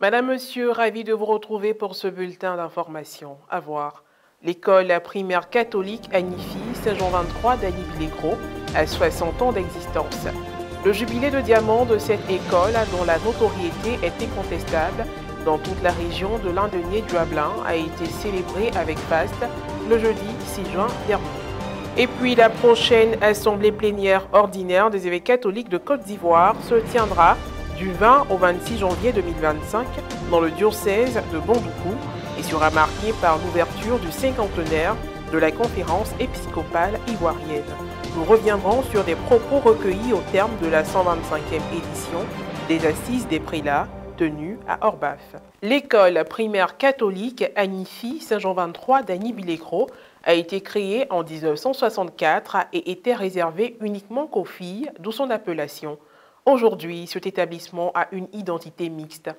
Madame, Monsieur, ravi de vous retrouver pour ce bulletin d'information. À voir. L'école primaire catholique Agnifi Saint-Jean 23 d'Agny-Bilégros a 60 ans d'existence. Le jubilé de diamant de cette école, dont la notoriété est incontestable dans toute la région de Landenier-du-Hablin, a été célébré avec faste le jeudi 6 juin dernier. Et puis la prochaine assemblée plénière ordinaire des évêques catholiques de Côte d'Ivoire se tiendra du 20 au 26 janvier 2025 dans le diocèse de Bondoukou et sera marquée par l'ouverture du cinquantenaire de la conférence épiscopale ivoirienne. Nous reviendrons sur des propos recueillis au terme de la 125e édition des Assises des Prélats tenues à Orbaf. L'école primaire catholique Agnifi Saint-Jean 23 d'Agny-Bilégros a été créée en 1964 et était réservée uniquement qu'aux filles, d'où son appellation. Aujourd'hui, cet établissement a une identité mixte.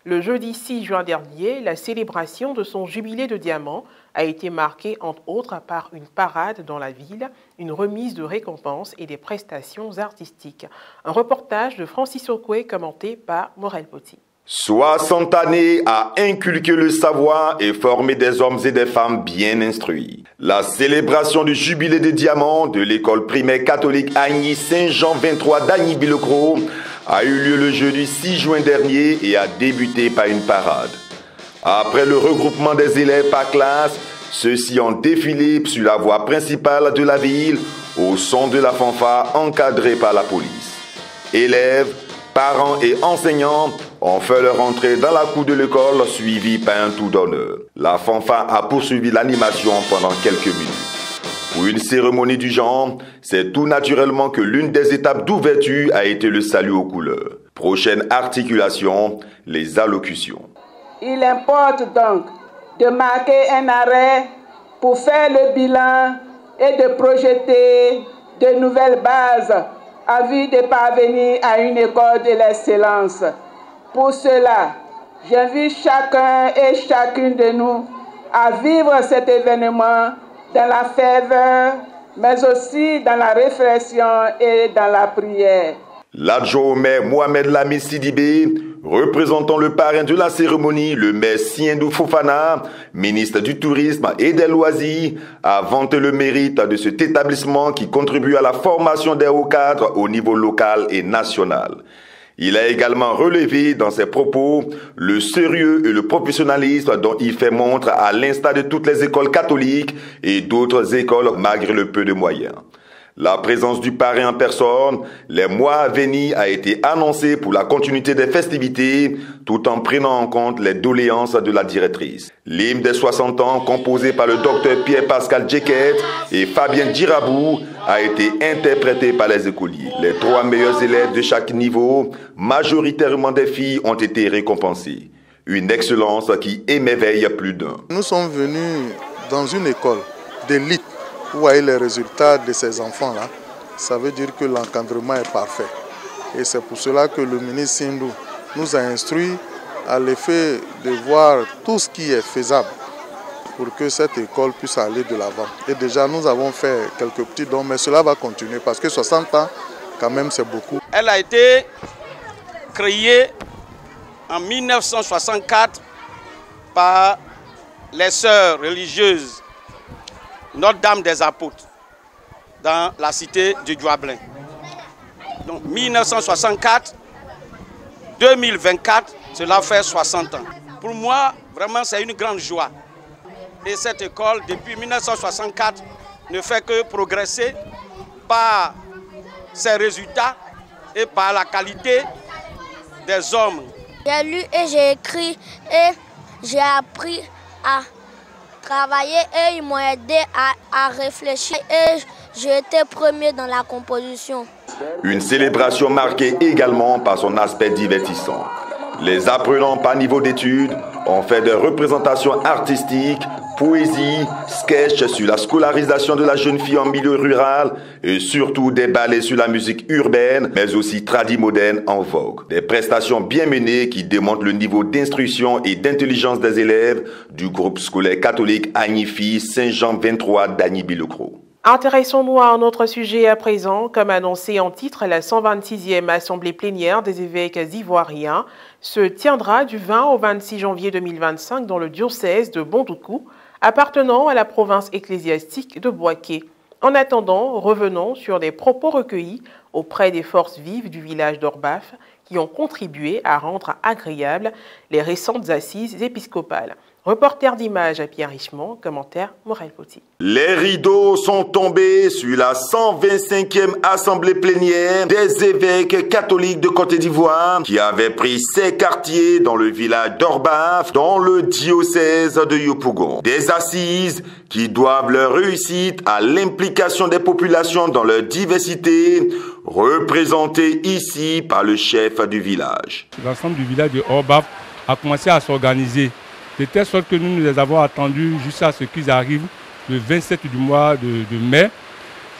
Le jeudi 6 juin dernier, la célébration de son jubilé de diamant a été marquée entre autres par une parade dans la ville, une remise de récompenses et des prestations artistiques. Un reportage de Francis Okwe commenté par Morel Poti. 60 années à inculquer le savoir et former des hommes et des femmes bien instruits. La célébration du jubilé de diamant de l'école primaire catholique Agny Saint-Jean 23 d'Agny-Bilégros a eu lieu le jeudi 6 juin dernier et a débuté par une parade. Après le regroupement des élèves par classe, ceux-ci ont défilé sur la voie principale de la ville au son de la fanfare encadrée par la police. Élèves, parents et enseignants ont fait leur entrée dans la cour de l'école suivie par un tour d'honneur. La fanfare a poursuivi l'animation pendant quelques minutes. Pour une cérémonie du genre, c'est tout naturellement que l'une des étapes d'ouverture a été le salut aux couleurs. Prochaine articulation, les allocutions. Il importe donc de marquer un arrêt pour faire le bilan et de projeter de nouvelles bases en vue de parvenir à une école de l'excellence. Pour cela, j'invite chacun et chacune de nous à vivre cet événement dans la ferveur, mais aussi dans la réflexion et dans la prière. L'adjoint au maire Mohamed Lamine Sidibé, représentant le parrain de la cérémonie, le maire Siendou Fofana, ministre du Tourisme et des Loisirs, a vanté le mérite de cet établissement qui contribue à la formation des hauts cadres au niveau local et national. Il a également relevé dans ses propos le sérieux et le professionnalisme dont il fait montre à l'instar de toutes les écoles catholiques et d'autres écoles malgré le peu de moyens. La présence du parrain en personne, les mois à venir, a été annoncée pour la continuité des festivités, tout en prenant en compte les doléances de la directrice. L'hymne des 60 ans, composé par le docteur Pierre-Pascal Djequet et Fabien Girabou, a été interprété par les écoliers. Les 3 meilleurs élèves de chaque niveau, majoritairement des filles, ont été récompensés. Une excellence qui émerveille plus d'un. Nous sommes venus dans une école d'élite. Vous voyez les résultats de ces enfants-là, ça veut dire que l'encadrement est parfait. Et c'est pour cela que le ministre Sindou nous a instruit à l'effet de voir tout ce qui est faisable pour que cette école puisse aller de l'avant. Et déjà, nous avons fait quelques petits dons, mais cela va continuer parce que 60 ans, quand même, c'est beaucoup. Elle a été créée en 1964 par les sœurs religieuses Notre-Dame des Apôtres, dans la cité du Douablin. Donc 1964, 2024, cela fait 60 ans. Pour moi, vraiment, c'est une grande joie. Et cette école, depuis 1964, ne fait que progresser par ses résultats et par la qualité des hommes. J'ai lu et j'ai écrit et j'ai appris à travailler et ils m'ont aidé à réfléchir et j'ai été premier dans la composition. Une célébration marquée également par son aspect divertissant. Les apprenants par niveau d'études ont fait des représentations artistiques, poésie, sketchs sur la scolarisation de la jeune fille en milieu rural et surtout des ballets sur la musique urbaine, mais aussi tradimoderne en vogue. Des prestations bien menées qui démontrent le niveau d'instruction et d'intelligence des élèves du groupe scolaire catholique Agnifi Saint-Jean 23 d'Agny-Bilégros. Intéressons-nous à un autre sujet à présent. Comme annoncé en titre, la 126e Assemblée plénière des évêques ivoiriens se tiendra du 20 au 26 janvier 2025 dans le diocèse de Bondoukou, appartenant à la province ecclésiastique de Bouaké. En attendant, revenons sur des propos recueillis auprès des forces vives du village d'Orbaf qui ont contribué à rendre agréables les récentes assises épiscopales. Reporter d'images à Pierre Richemont, commentaire Morel Poti. Les rideaux sont tombés sur la 125e Assemblée plénière des évêques catholiques de Côte d'Ivoire qui avait pris ses quartiers dans le village d'Orbaf, dans le diocèse de Yopougon. Des assises qui doivent leur réussite à l'implication des populations dans leur diversité, représentée ici par le chef du village. L'ensemble du village de Orbaf a commencé à s'organiser. De telle sorte que nous les avons attendus jusqu'à ce qu'ils arrivent le 27 du mois de mai,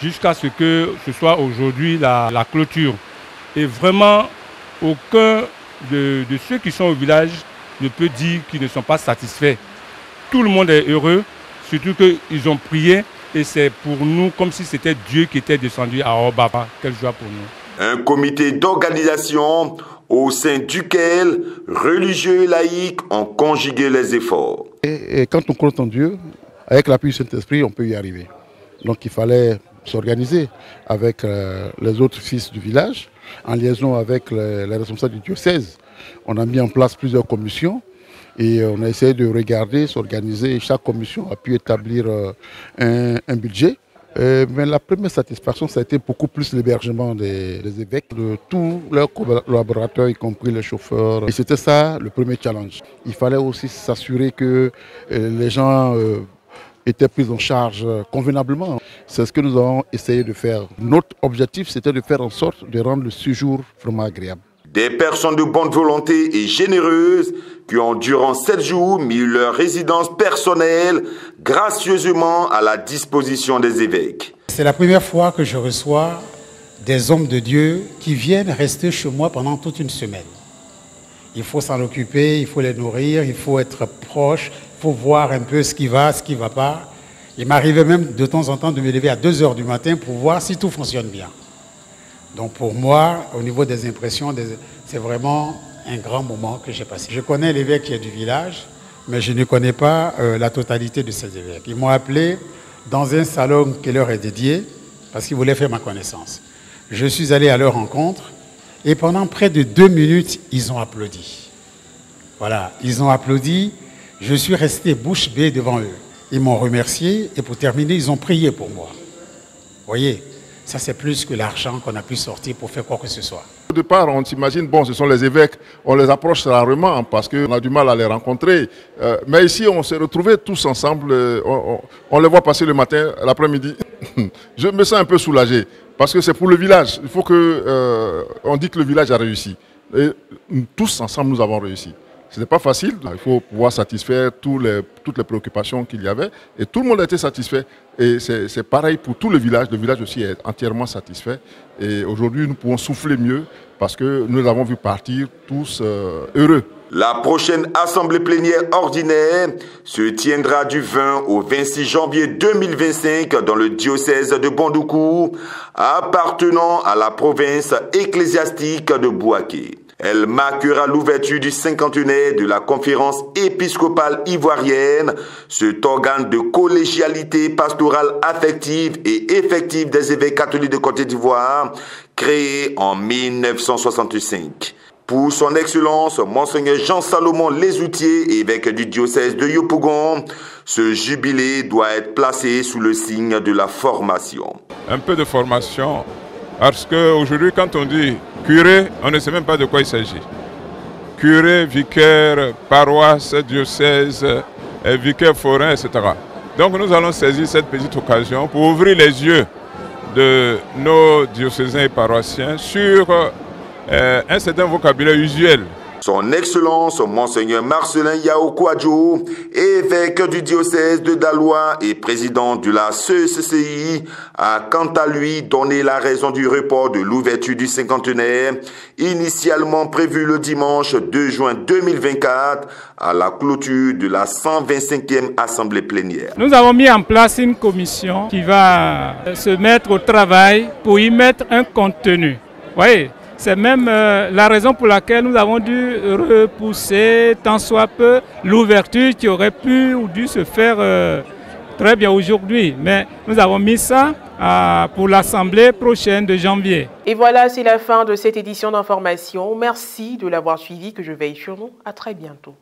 jusqu'à ce que ce soit aujourd'hui la clôture. Et vraiment, aucun de ceux qui sont au village ne peut dire qu'ils ne sont pas satisfaits. Tout le monde est heureux, surtout qu'ils ont prié et c'est pour nous comme si c'était Dieu qui était descendu à Orbaf. Quelle joie pour nous. Un comité d'organisation au sein duquel religieux et laïcs ont conjugué les efforts. Et quand on compte en Dieu, avec l'appui du Saint-Esprit, on peut y arriver. Donc il fallait s'organiser avec les autres fils du village, en liaison avec les responsables du diocèse. On a mis en place plusieurs commissions et on a essayé de regarder, s'organiser. Chaque commission a pu établir un budget. Mais la première satisfaction, ça a été beaucoup plus l'hébergement des évêques, de tous leurs collaborateurs, y compris les chauffeurs. Et c'était ça le premier challenge. Il fallait aussi s'assurer que les gens étaient pris en charge convenablement. C'est ce que nous avons essayé de faire. Notre objectif, c'était de faire en sorte de rendre le séjour vraiment agréable. Des personnes de bonne volonté et généreuses qui ont durant 7 jours mis leur résidence personnelle gracieusement à la disposition des évêques. C'est la première fois que je reçois des hommes de Dieu qui viennent rester chez moi pendant toute une semaine. Il faut s'en occuper, il faut les nourrir, il faut être proche, il faut voir un peu ce qui va pas. Il m'arrivait même de temps en temps de me lever à 2 h du matin pour voir si tout fonctionne bien. Donc pour moi, au niveau des impressions, c'est vraiment un grand moment que j'ai passé. Je connais l'évêque qui est du village, mais je ne connais pas la totalité de ces évêques. Ils m'ont appelé dans un salon qui leur est dédié parce qu'ils voulaient faire ma connaissance. Je suis allé à leur rencontre et pendant près de 2 minutes, ils ont applaudi. Voilà, ils ont applaudi. Je suis resté bouche bée devant eux. Ils m'ont remercié et pour terminer, ils ont prié pour moi. Vous voyez ? Ça, c'est plus que l'argent qu'on a pu sortir pour faire quoi que ce soit. Au départ, on s'imagine, bon, ce sont les évêques, on les approche rarement parce qu'on a du mal à les rencontrer. Mais ici, on s'est retrouvés tous ensemble, on les voit passer le matin, l'après-midi. Je me sens un peu soulagé parce que c'est pour le village. Il faut qu'on dise que le village a réussi. Et tous ensemble, nous avons réussi. Ce n'était pas facile, il faut pouvoir satisfaire toutes les préoccupations qu'il y avait et tout le monde a été satisfait. Et c'est pareil pour tout le village aussi est entièrement satisfait. Et aujourd'hui, nous pouvons souffler mieux parce que nous les avons vus partir tous heureux. La prochaine assemblée plénière ordinaire se tiendra du 20 au 26 janvier 2025 dans le diocèse de Bondoukou, appartenant à la province ecclésiastique de Bouaké. Elle marquera l'ouverture du 50e de la conférence épiscopale ivoirienne, cet organe de collégialité pastorale affective et effective des évêques catholiques de Côte d'Ivoire, créé en 1965. Pour son Excellence, Monseigneur Jean-Salomon Lesoutier, évêque du diocèse de Yopougon, ce jubilé doit être placé sous le signe de la formation. Un peu de formation, parce qu'aujourd'hui, quand on dit curé, on ne sait même pas de quoi il s'agit. Curé, vicaire, paroisse, diocèse, vicaire forain, etc. Donc nous allons saisir cette petite occasion pour ouvrir les yeux de nos diocésains et paroissiens sur un certain vocabulaire usuel. Son Excellence, Monseigneur Marcelin Yao Kouadjo, évêque du diocèse de Daloa et président de la CECCI, a quant à lui donné la raison du report de l'ouverture du cinquantenaire, initialement prévu le dimanche 2 juin 2024, à la clôture de la 125e Assemblée plénière. Nous avons mis en place une commission qui va se mettre au travail pour y mettre un contenu. Oui. C'est même la raison pour laquelle nous avons dû repousser tant soit peu l'ouverture qui aurait pu ou dû se faire très bien aujourd'hui. Mais nous avons mis ça pour l'Assemblée prochaine de janvier. Et voilà, c'est la fin de cette édition d'information. Merci de l'avoir suivi, que je veille sur nous. À très bientôt.